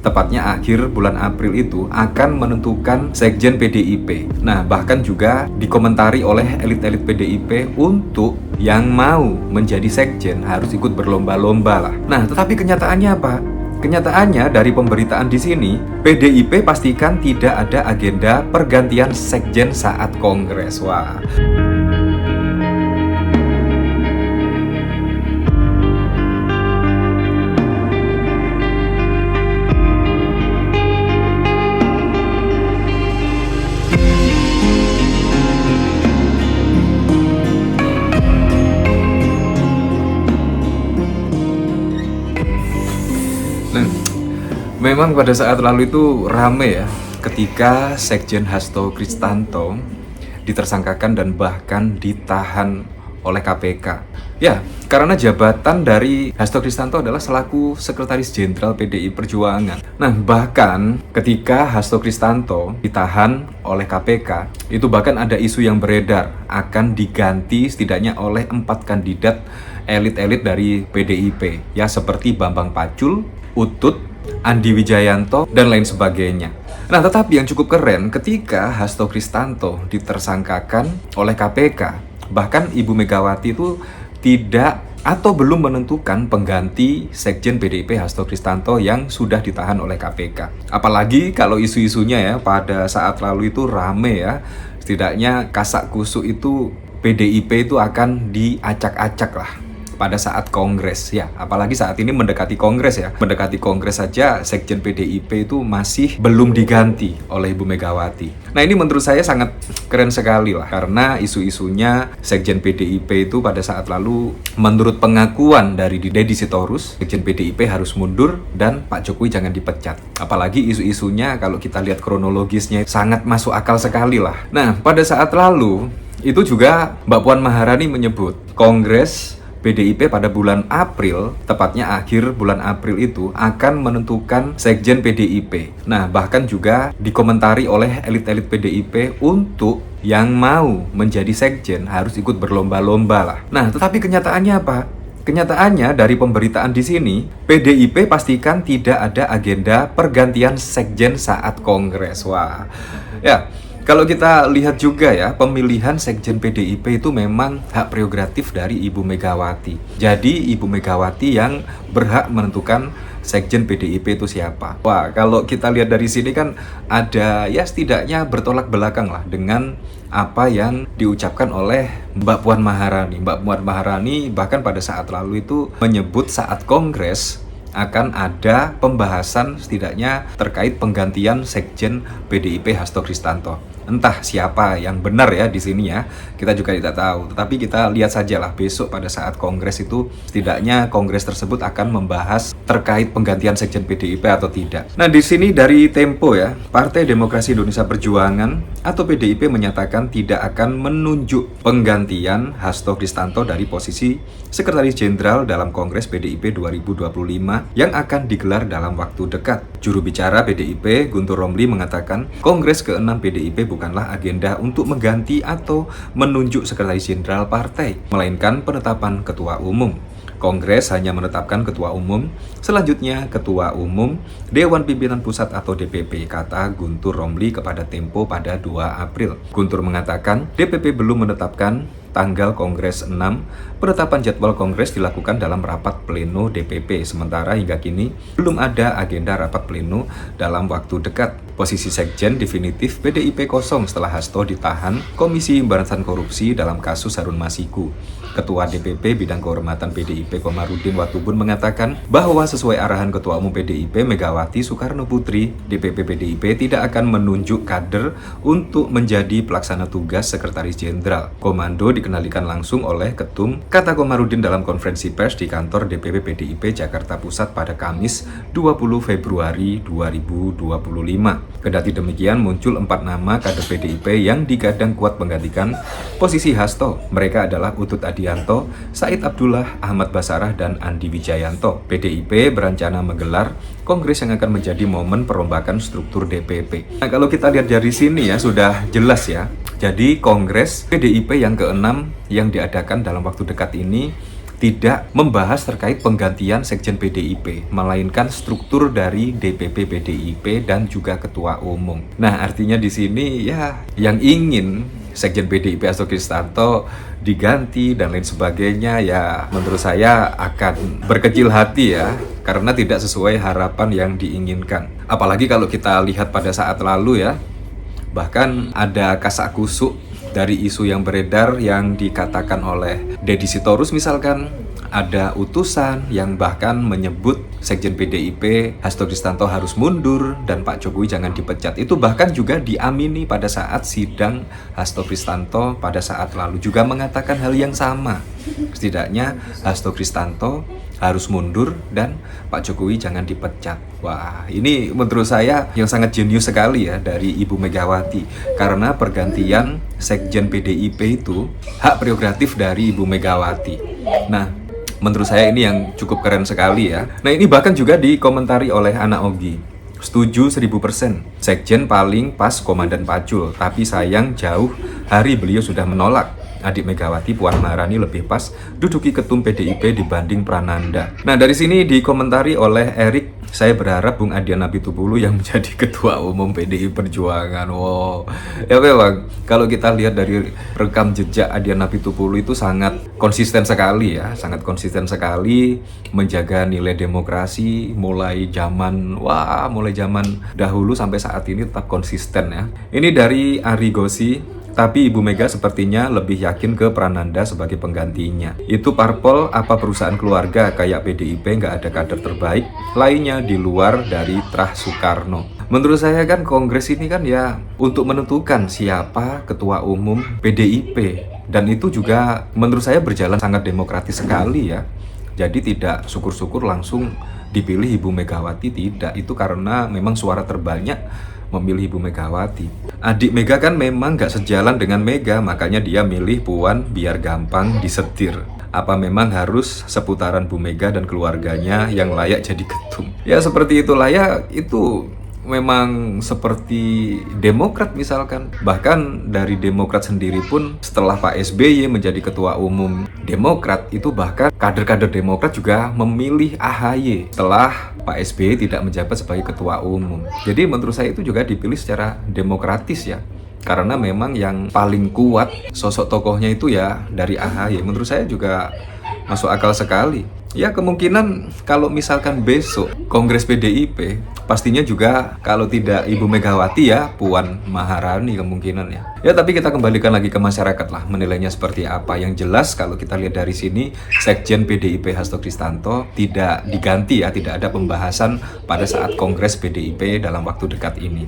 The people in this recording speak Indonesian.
tepatnya akhir bulan April itu akan menentukan sekjen PDIP. Nah, bahkan juga dikomentari oleh elit-elit PDIP untuk yang mau menjadi sekjen harus ikut berlomba-lomba lah. Nah, tetapi kenyataannya apa? Kenyataannya dari pemberitaan di sini, PDIP pastikan tidak ada agenda pergantian sekjen saat kongres. Wah. Nah, memang pada saat lalu itu rame ya ketika Sekjen Hasto Kristanto ditersangkakan dan bahkan ditahan oleh KPK. Ya, karena jabatan dari Hasto Kristanto adalah selaku Sekretaris Jenderal PDI Perjuangan. Nah, bahkan ketika Hasto Kristanto ditahan oleh KPK, itu bahkan ada isu yang beredar akan diganti setidaknya oleh 4 kandidat elit-elit dari PDIP. Ya, seperti Bambang Pacul, Utut, Andi Wijayanto, dan lain sebagainya. Nah, tetapi yang cukup keren ketika Hasto Kristanto ditersangkakan oleh KPK, bahkan Ibu Megawati itu tidak atau belum menentukan pengganti Sekjen PDIP Hasto Kristanto yang sudah ditahan oleh KPK. Apalagi kalau isu-isunya ya pada saat lalu itu rame ya, setidaknya kasak kusuk itu PDIP itu akan diacak-acak lah pada saat kongres ya, apalagi saat ini mendekati kongres ya. Mendekati kongres saja sekjen PDIP itu masih belum diganti oleh Ibu Megawati. Nah, ini menurut saya sangat keren sekali lah, karena isu-isunya sekjen PDIP itu pada saat lalu menurut pengakuan dari Deddy Sitorus, sekjen PDIP harus mundur dan Pak Jokowi jangan dipecat. Apalagi isu-isunya kalau kita lihat kronologisnya sangat masuk akal sekali lah. Nah, pada saat lalu itu juga Mbak Puan Maharani menyebut kongres PDIP pada bulan April, tepatnya akhir bulan April itu akan menentukan sekjen PDIP. Nah, bahkan juga dikomentari oleh elit-elit PDIP untuk yang mau menjadi sekjen harus ikut berlomba-lomba lah. Nah, tetapi kenyataannya apa? Kenyataannya dari pemberitaan di sini, PDIP pastikan tidak ada agenda pergantian sekjen saat kongres. Wah, ya. Kalau kita lihat juga ya, pemilihan sekjen PDIP itu memang hak prerogatif dari Ibu Megawati. Jadi Ibu Megawati yang berhak menentukan sekjen PDIP itu siapa. Wah, kalau kita lihat dari sini kan ada ya setidaknya bertolak belakang lah dengan apa yang diucapkan oleh Mbak Puan Maharani. Mbak Puan Maharani bahkan pada saat lalu itu menyebut saat kongres akan ada pembahasan setidaknya terkait penggantian sekjen PDIP Hasto Kristanto. Entah siapa yang benar ya di sini ya, kita juga tidak tahu. Tetapi kita lihat sajalah besok pada saat kongres itu setidaknya kongres tersebut akan membahas terkait penggantian sekjen PDIP atau tidak. Nah, di sini dari Tempo ya, Partai Demokrasi Indonesia Perjuangan atau PDIP menyatakan tidak akan menunjuk penggantian Hasto Kristanto dari posisi Sekretaris Jenderal dalam Kongres PDIP 2025 yang akan digelar dalam waktu dekat. Juru bicara PDIP Guntur Romli mengatakan Kongres ke-6 PDIP bukanlah agenda untuk mengganti atau menunjuk Sekretaris Jenderal partai, melainkan penetapan Ketua Umum. Kongres hanya menetapkan Ketua Umum, selanjutnya Ketua Umum Dewan Pimpinan Pusat atau DPP, kata Guntur Romli kepada Tempo pada 2 April. Guntur mengatakan DPP belum menetapkan tanggal Kongres 6, penetapan jadwal Kongres dilakukan dalam rapat pleno DPP, sementara hingga kini belum ada agenda rapat pleno dalam waktu dekat. Posisi sekjen definitif PDIP kosong setelah Hasto ditahan Komisi Pemberantasan Korupsi dalam kasus Harun Masiku. Ketua DPP Bidang Kehormatan PDIP Komarudin Watubun mengatakan bahwa sesuai arahan Ketua Umum PDIP Megawati Soekarno Putri, DPP PDIP tidak akan menunjuk kader untuk menjadi pelaksana tugas Sekretaris Jenderal. Komando dikendalikan langsung oleh Ketum, kata Komarudin dalam konferensi pers di kantor DPP PDIP Jakarta Pusat pada Kamis 20 Februari 2025. Kendati demikian, muncul 4 nama kader PDIP yang digadang kuat menggantikan posisi Hasto. Mereka adalah Utut Adianto, Said Abdullah, Ahmad Basarah, dan Andi Wijayanto. PDIP berencana menggelar kongres yang akan menjadi momen perombakan struktur DPP. Nah, kalau kita lihat dari sini ya, sudah jelas ya. Jadi kongres PDIP yang ke-6 yang diadakan dalam waktu dekat ini tidak membahas terkait penggantian Sekjen PDIP, melainkan struktur dari DPP PDIP dan juga ketua umum. Nah, artinya di sini ya yang ingin Sekjen PDIP Hasto Kristanto diganti dan lain sebagainya ya menurut saya akan berkecil hati ya, karena tidak sesuai harapan yang diinginkan. Apalagi kalau kita lihat pada saat lalu ya, bahkan ada kasakusuk dari isu yang beredar yang dikatakan oleh Deddy Sitorus, misalkan ada utusan yang bahkan menyebut Sekjen PDIP Hasto Kristanto harus mundur dan Pak Jokowi jangan dipecat. Itu bahkan juga diamini pada saat sidang. Hasto Kristanto pada saat lalu juga mengatakan hal yang sama. Setidaknya Hasto Kristanto harus mundur dan Pak Jokowi jangan dipecat. Wah, ini menurut saya yang sangat jenius sekali ya dari Ibu Megawati, karena pergantian Sekjen PDIP itu hak prerogatif dari Ibu Megawati. Nah, menurut saya ini yang cukup keren sekali ya. Nah, ini bahkan juga dikomentari oleh anak Ogi. Setuju 1000%. Sekjen paling pas Komandan Pacul, tapi sayang jauh hari beliau sudah menolak. Adik Megawati Puan Maharani lebih pas duduki ketum PDIP dibanding Prananda. Nah, dari sini dikomentari oleh Erik, saya berharap Bung Adian Apitupulu yang menjadi ketua umum PDI Perjuangan. Wow. Ya memang kalau kita lihat dari rekam jejak Adian Apitupulu itu sangat konsisten sekali ya, sangat konsisten sekali menjaga nilai demokrasi mulai zaman dahulu sampai saat ini tetap konsisten ya. Ini dari Ari Gosi. Tapi Ibu Mega sepertinya lebih yakin ke Prananda sebagai penggantinya. Itu parpol apa perusahaan keluarga kayak PDIP nggak ada kader terbaik lainnya di luar dari Trah Soekarno. Menurut saya kan kongres ini kan ya untuk menentukan siapa ketua umum PDIP. Dan itu juga menurut saya berjalan sangat demokratis sekali ya. Jadi tidak syukur-syukur langsung dipilih Ibu Megawati, tidak. Itu karena memang suara terbanyak memilih Ibu Megawati. Adik Mega kan memang gak sejalan dengan Mega, makanya dia milih Puan biar gampang disetir. Apa memang harus seputaran Bu Mega dan keluarganya yang layak jadi ketum? Ya seperti itulah ya, itu memang seperti Demokrat misalkan. Bahkan dari Demokrat sendiri pun setelah Pak SBY menjadi ketua umum Demokrat, itu bahkan kader-kader Demokrat juga memilih AHY setelah Pak SBY tidak menjabat sebagai ketua umum. Jadi menurut saya itu juga dipilih secara demokratis ya. Karena memang yang paling kuat sosok tokohnya itu ya dari AHY. Menurut saya juga masuk akal sekali. Ya kemungkinan kalau misalkan besok Kongres PDIP, pastinya juga kalau tidak Ibu Megawati ya Puan Maharani kemungkinan ya. Ya tapi kita kembalikan lagi ke masyarakat lah menilainya seperti apa. Yang jelas kalau kita lihat dari sini Sekjen PDIP Hasto Kristanto tidak diganti ya, tidak ada pembahasan pada saat Kongres PDIP dalam waktu dekat ini.